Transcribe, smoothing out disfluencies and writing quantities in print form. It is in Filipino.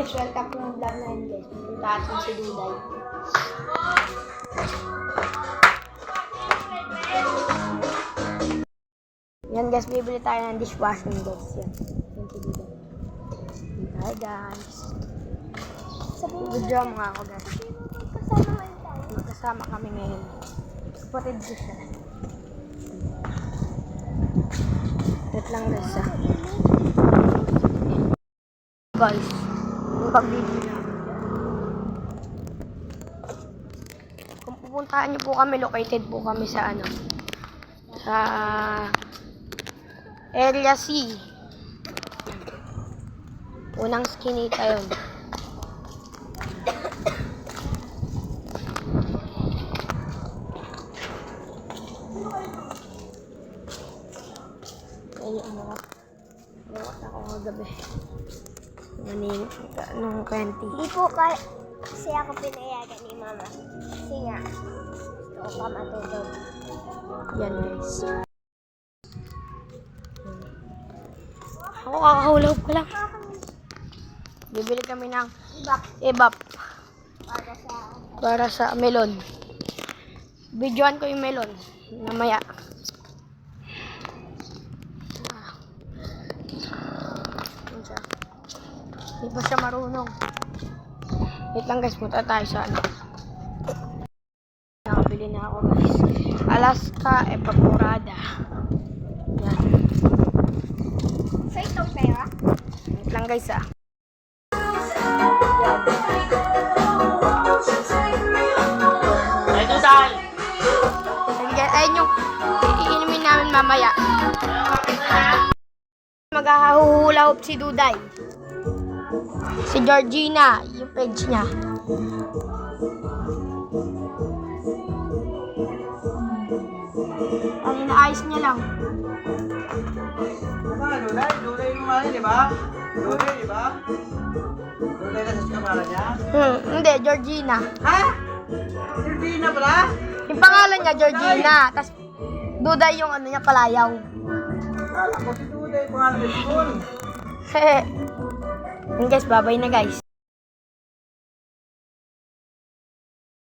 Guys, welcome to yung vlog namin guys. Punta natin si Duday. Yan guys, bibili tayo ng dishwashing guys. Yan. Yan si Duday. Hi guys. Video mga ako guys. Magkasama kami ngayon. Kapatid ko siya. Wait lang guys ah. Guys, yung pagbibili namin. Kung pupuntahan niyo po kami, located po kami sa ano, sa Area C. Unang skinita yun. Ayun yung mga ako kagabi. Nung 20. Hindi po kasi ako pinayagan ni Mama. Kasi nga, gusto ko pa matulog. Yan guys. Ako kakahulog ko lang. Bibili kami ng ebap para sa melon. Videoan ko yung melon mamaya. Hindi pa siya marunong. Wait lang guys, punta tayo sa ano. Nakabili na ako guys. Alaska Evaporada. Yan. So, itong pera? Wait lang guys ah. Ay, Duday! Ayun yung iinumin namin mamaya. Maghahuhula-hop si Duday. Si Georgina, yung page niya. Ang inaayos niya lang. Duday yung mali, di ba? Duday, di ba? Duday na sa kamara niya? Hindi, Georgina. Ha? Georgina pala? Yung pangalan niya, Georgina. Tapos, Duday yung ano niya, palayaw. Kala ko si Duday, pangalan ni school. Yun guys, bye-bye na guys.